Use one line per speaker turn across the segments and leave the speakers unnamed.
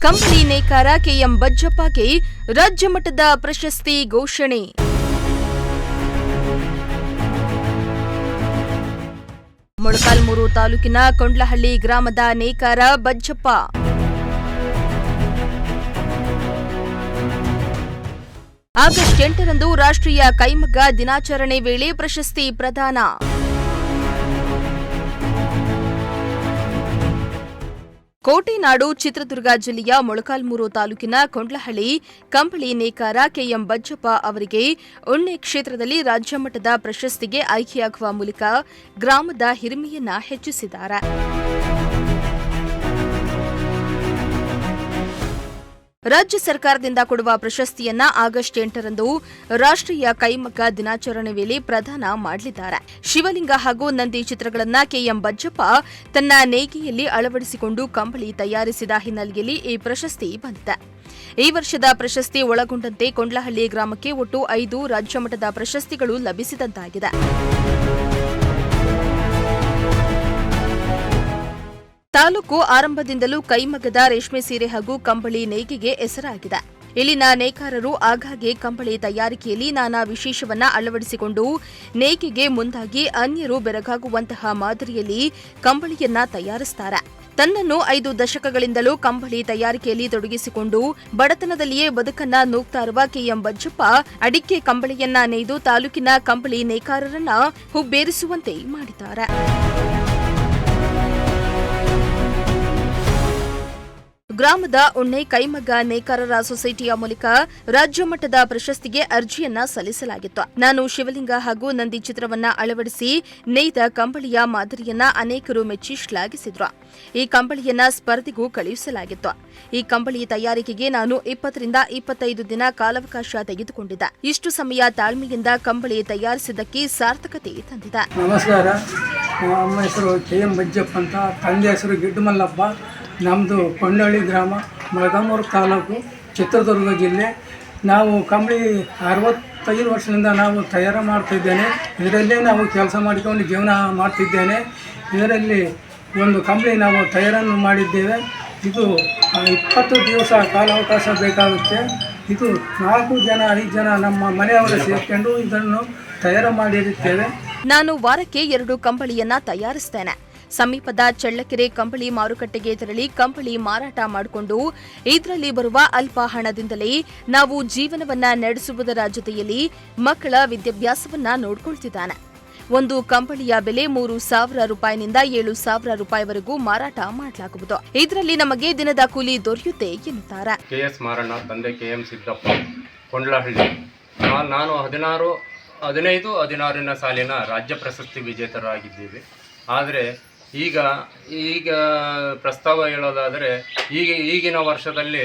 ಕಂಬಳಿ ನೇಕಾರ ಕೆಎಂ ಬಜ್ಜಪ್ಪಗೆ ರಾಜ್ಯ ಮಟ್ಟದ ಪ್ರಶಸ್ತಿ ಘೋಷಣೆ. ಮೊಳಕಾಲ್ಮೂರು ತಾಲೂಕಿನ ಕೊಂಡ್ಲಹಳ್ಳಿ ಗ್ರಾಮದ ನೇಕಾರ ಬಜ್ಜಪ್ಪ. ಆಗಸ್ಟ್ 8ರಂದು ರಾಷ್ಟ್ರೀಯ ಕೈಮಗ್ಗ ದಿನಾಚರಣೆ ವೇಳೆ ಪ್ರಶಸ್ತಿ ಪ್ರದಾನ. ಕೋಟೆನಾಡು ಚಿತ್ರದುರ್ಗ ಜಿಲ್ಲೆಯ ಮೊಳಕಾಲ್ಮೂರು ತಾಲೂಕಿನ ಕೊಂಡ್ಲಹಳ್ಳಿ ಕಂಬಳಿ ನೇಕಾರ ಕೆಎಂ ಬಜ್ಜಪ್ಪ ಅವರಿಗೆ ಉಣ್ಣೆ ಕ್ಷೇತ್ರದಲ್ಲಿ ರಾಜ್ಯ ಮಟ್ಟದ ಪ್ರಶಸ್ತಿಗೆ ಆಯ್ಕೆಯಾಗುವ ಮೂಲಕ ಗ್ರಾಮದ ಹಿರಿಮೆಯನ್ನ ಹೆಚ್ಚಿಸಿದ್ದಾರೆ. ರಾಜ್ಯ ಸರ್ಕಾರದಿಂದ ಕೊಡುವ ಪ್ರಶಸ್ತಿಯನ್ನ ಆಗಸ್ಟ್ 8ರಂದು ರಾಷ್ಟ್ರೀಯ ಕೈಮಗ್ಗ ದಿನಾಚರಣೆ ವೇಳೆ ಪ್ರದಾನ ಮಾಡಲಿದ್ದಾರೆ. ಶಿವಲಿಂಗ ಹಾಗೂ ನಂದಿ ಚಿತ್ರಗಳನ್ನು ಕೆಎಂ ಬಜ್ಜಪ್ಪ ತನ್ನ ನೇಯ್ಗೆಯಲ್ಲಿ ಅಳವಡಿಸಿಕೊಂಡು ಕಂಬಳಿ ತಯಾರಿಸಿದ ಹಿನ್ನೆಲೆಯಲ್ಲಿ ಈ ಪ್ರಶಸ್ತಿ ಬಂದಿದೆ. ಈ ವರ್ಷದ ಪ್ರಶಸ್ತಿ ಒಳಗೊಂಡಂತೆ ಕೊಂಡ್ಲಹಳ್ಳಿ ಗ್ರಾಮಕ್ಕೆ ಒಟ್ಟು 5 ರಾಜ್ಯ ಮಟ್ಟದ ಪ್ರಶಸ್ತಿಗಳು ಲಭಿಸಿದಂತಾಗಿದೆ. ತಾಲೂಕು ಆರಂಭದಿಂದಲೂ ಕೈಮಗ್ಗದ ರೇಷ್ಮೆ ಸೀರೆ ಹಾಗೂ ಕಂಬಳಿ ನೇಯ್ಗೆಗೆ ಹೆಸರಾಗಿದೆ. ಇಲ್ಲಿನ ನೇಕಾರರು ಆಗಾಗ್ಗೆ ಕಂಬಳಿ ತಯಾರಿಕೆಯಲ್ಲಿ ನಾನಾ ವಿಶೇಷವನ್ನ ಅಳವಡಿಸಿಕೊಂಡು ನೇಯ್ಗೆಗೆ ಮುಂದಾಗಿ ಅನ್ಯರು ಬೆರಗಾಗುವಂತಹ ಮಾದರಿಯಲ್ಲಿ ಕಂಬಳಿಯನ್ನ ತಯಾರಿಸುತ್ತಾರೆ. ತನ್ನನ್ನು 5 ದಶಕಗಳಿಂದಲೂ ಕಂಬಳಿ ತಯಾರಿಕೆಯಲ್ಲಿ ತೊಡಗಿಸಿಕೊಂಡು ಬಡತನದಲ್ಲಿಯೇ ಬದುಕನ್ನ ನೂಗ್ತಾ ಇರುವ ಕೆಎಂ ಬಜ್ಜಪ್ಪ ಅಡಿಕೆ ಕಂಬಳಿಯನ್ನ ನೇಯ್ದು ತಾಲೂಕಿನ ಕಂಬಳಿ ನೇಕಾರರನ್ನ ಹುಬ್ಬೇರಿಸುವಂತೆ ಮಾಡಿದ್ದಾರೆ. ಗ್ರಾಮದ ಉಣ್ಣೆ ಕೈಮಗ್ಗ ನೇಕಾರರ ಸೊಸೈಟಿಯ ಮೂಲಕ ರಾಜ್ಯ ಮಟ್ಟದ ಪ್ರಶಸ್ತಿಗೆ ಅರ್ಜಿಯನ್ನ ಸಲ್ಲಿಸಲಾಗಿತ್ತು. ನಾನು ಶಿವಲಿಂಗ ಹಾಗೂ ನಂದಿ ಚಿತ್ರವನ್ನ ಅಳವಡಿಸಿ ನೇಯ್ದ ಕಂಬಳಿಯ ಮಾದರಿಯನ್ನ ಅನೇಕರು ಮೆಚ್ಚಿ ಶ್ಲಾಘಿಸಿದ್ರು. ಈ ಕಂಬಳಿಯನ್ನ ಸ್ಪರ್ಧೆಗೂ ಕಳುಹಿಸಲಾಗಿತ್ತು. ಈ ಕಂಬಳಿ ತಯಾರಿಕೆಗೆ ನಾನು 20 ರಿಂದ 25 ದಿನ ಕಾಲಾವಕಾಶ ತೆಗೆದುಕೊಂಡಿದ್ದೆ. ಇಷ್ಟು ಸಮಯ ತಾಳ್ಮೆಯಿಂದ ಕಂಬಳಿ ತಯಾರಿಸಿದ್ದಕ್ಕೆ ಸಾರ್ಥಕತೆ ತಂದಿದೆ.
ನಮಸ್ಕಾರ. ನಮ್ಮ ಹೆಸರು ಕೆಎಂ ಬಜ್ಜಪ್ಪ ಅಂತ, ತಂದೆ ಹೆಸರು ಗಿಡ್ಡಮಲ್ಲಪ್ಪ. ನಮ್ಮದು ಕೊಂಡಳ್ಳಿ ಗ್ರಾಮ, ಮೊಳಕಾಲ್ಮೂರು ತಾಲೂಕು, ಚಿತ್ರದುರ್ಗ ಜಿಲ್ಲೆ. ನಾವು ಕಂಬಳಿ 65 ವರ್ಷದಿಂದ ನಾವು ತಯಾರು ಮಾಡ್ತಿದ್ದೇನೆ. ಇದರಲ್ಲೇ ನಾವು ಕೆಲಸ ಮಾಡಿಕೊಂಡು ಜೀವನ ಮಾಡ್ತಿದ್ದೇನೆ. ಇದರಲ್ಲಿ ಒಂದು ಕಂಬಳಿ ನಾವು ತಯಾರನ್ನು ಮಾಡಿದ್ದೇವೆ. ಇದು 20 ದಿವಸ ಕಾಲಾವಕಾಶ ಬೇಕಾಗುತ್ತೆ. ಇದು 4 ಜನ 5 ಜನ ನಮ್ಮ ಮನೆಯವರು ಸೇರಿಕೊಂಡು ಇದನ್ನು ತಯಾರು ಮಾಡಿರುತ್ತೇವೆ.
ನಾನು ವಾರಕ್ಕೆ 2 ಕಂಬಳಿಯನ್ನ ತಯಾರಿಸ್ತೇನೆ. ಸಮೀಪದ ಚಳ್ಳಕೆರೆ ಕಂಬಳಿ ಮಾರುಕಟ್ಟೆಗೆ ತೆರಳಿ ಕಂಬಳಿ ಮಾರಾಟ ಮಾಡಿಕೊಂಡು ಇದರಲ್ಲಿ ಬರುವ ಅಲ್ಪ ಹಣದಿಂದಲೇ ನಾವು ಜೀವನವನ್ನ ನಡೆಸುವುದರ ಜೊತೆಯಲ್ಲಿ ಮಕ್ಕಳ ವಿದ್ಯಾಭ್ಯಾಸವನ್ನ ನೋಡಿಕೊಳ್ತಿದ್ದಾನೆ. ಒಂದು ಕಂಬಳಿಯ ಬೆಲೆ 3,000 ರೂಪಾಯಿನಿಂದ 7,000 ರೂಪಾಯಿವರೆಗೂ ಮಾರಾಟ ಮಾಡಲಾಗುವುದು. ಇದರಲ್ಲಿ ನಮಗೆ ದಿನದ ಕೂಲಿ ದೊರೆಯುತ್ತೆ ಎನ್ನುತ್ತಾರೆ.
ಕೆಎಸ್ ಮಾರಣ್ಣ, ತಂದೆ ಕೆಎಂ ಸಿದ್ದಪ್ಪ, ಕೊಂಡ್ಲಹಳ್ಳಿ. ನಾನು 15, 16ನೇ ಸಾಲಿನ ರಾಜ್ಯ ಪ್ರಶಸ್ತಿ ವಿಜೇತರಾಗಿದ್ದೀವಿ. ಆದರೆ ಈಗ ಪ್ರಸ್ತಾವ ಹೇಳೋದಾದರೆ ಈಗಿನ ವರ್ಷದಲ್ಲಿ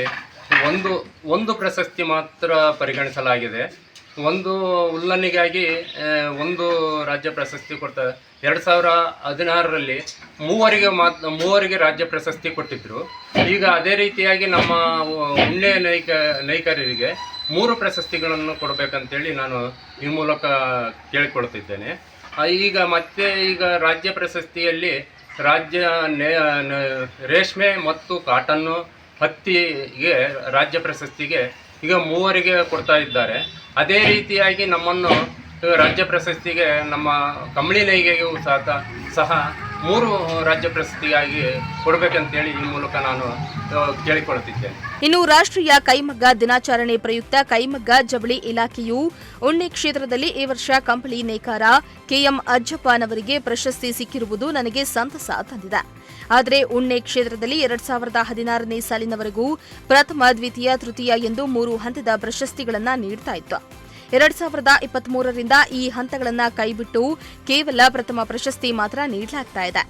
ಒಂದು ಪ್ರಶಸ್ತಿ ಮಾತ್ರ ಪರಿಗಣಿಸಲಾಗಿದೆ. ಒಂದು ಉಲ್ಲನ್ನಿಗಾಗಿ ಒಂದು ರಾಜ್ಯ ಪ್ರಶಸ್ತಿ ಕೊಡ್ತಾರೆ. 2016ರಲ್ಲಿ ಮೂವರಿಗೆ ರಾಜ್ಯ ಪ್ರಶಸ್ತಿ ಕೊಟ್ಟಿದ್ದರು. ಈಗ ಅದೇ ರೀತಿಯಾಗಿ ನಮ್ಮ ಉಣ್ಣೆ ನೈಕರರಿಗೆ 3 ಪ್ರಶಸ್ತಿಗಳನ್ನು ಕೊಡಬೇಕಂತೇಳಿ ನಾನು ಈ ಮೂಲಕ ಕೇಳಿಕೊಳ್ತಿದ್ದೇನೆ. ಈಗ ರಾಜ್ಯ ಪ್ರಶಸ್ತಿಯಲ್ಲಿ ರೇಷ್ಮೆ ಮತ್ತು ಕಾಟನ್ನು, ಹತ್ತಿಗೆ ರಾಜ್ಯ ಪ್ರಶಸ್ತಿಗೆ ಈಗ 3 ಕೊಡ್ತಾ ಇದ್ದಾರೆ. ಅದೇ ರೀತಿಯಾಗಿ ನಮ್ಮನ್ನು ರಾಜ್ಯ ಪ್ರಶಸ್ತಿಗೆ ನಮ್ಮ ಕಂಬಳಿ ನೇಯ್ಗೆಗೂ ಸಹ 3 ರಾಜ್ಯ ಪ್ರಶಸ್ತಿಯಾಗಿ ಕೊಡಬೇಕಂತೇಳಿ ಈ ಮೂಲಕ ನಾನು ಕೇಳಿಕೊಳ್ಳುತ್ತಿದ್ದೇನೆ.
ಇನ್ನು ರಾಷ್ಟ್ರೀಯ ಕೈಮಗ್ಗ ದಿನಾಚರಣೆ ಪ್ರಯುಕ್ತ ಕೈಮಗ್ಗ ಜವಳಿ ಇಲಾಖೆಯು ಉಣ್ಣೆ ಕ್ಷೇತ್ರದಲ್ಲಿ ಈ ವರ್ಷ ಕಂಬಳಿ ನೇಕಾರ ಕೆಎಂ ಅಜ್ಜಪ್ಪನವರಿಗೆ ಪ್ರಶಸ್ತಿ ಸಿಕ್ಕಿರುವುದು ನನಗೆ ಸಂತಸ ತಂದಿದೆ. ಆದರೆ ಉಣ್ಣೆ ಕ್ಷೇತ್ರದಲ್ಲಿ 2016ನೇ ಸಾಲಿನವರೆಗೂ ಪ್ರಥಮ, ದ್ವಿತೀಯ, ತೃತೀಯ ಎಂದು 3 ಹಂತದ ಪ್ರಶಸ್ತಿಗಳನ್ನು ನೀಡ್ತಾ ಇತ್ತು. 2023ರಿಂದ ಈ ಹಂತಗಳನ್ನು ಕೈಬಿಟ್ಟು ಕೇವಲ ಪ್ರಥಮ ಪ್ರಶಸ್ತಿ ಮಾತ್ರ ನೀಡಲಾಗ್ತಾ ಇದೆ.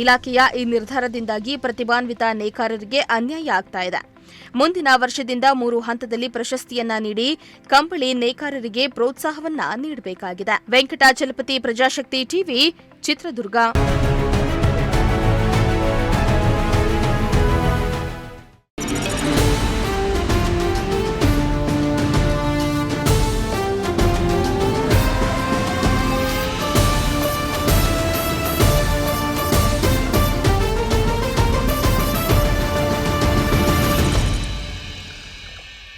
ಇಲಾಖೆಯ ಈ ನಿರ್ಧಾರದಿಂದಾಗಿ ಪ್ರತಿಭಾನ್ವಿತ ನೇಕಾರರಿಗೆ ಅನ್ಯಾಯ ಆಗ್ತಾ ಇದೆ. ಮುಂದಿನ ವರ್ಷದಿಂದ 3 ಹಂತದಲ್ಲಿ ಪ್ರಶಸ್ತಿಯನ್ನ ನೀಡಿ ಕಂಬಳಿ ನೇಕಾರರಿಗೆ ಪ್ರೋತ್ಸಾಹವನ್ನ ನೀಡಬೇಕಾಗಿದೆ. ವೆಂಕಟಾಚಲಪತಿ, ಪ್ರಜಾಶಕ್ತಿ ಟಿವಿ, ಚಿತ್ರದುರ್ಗ.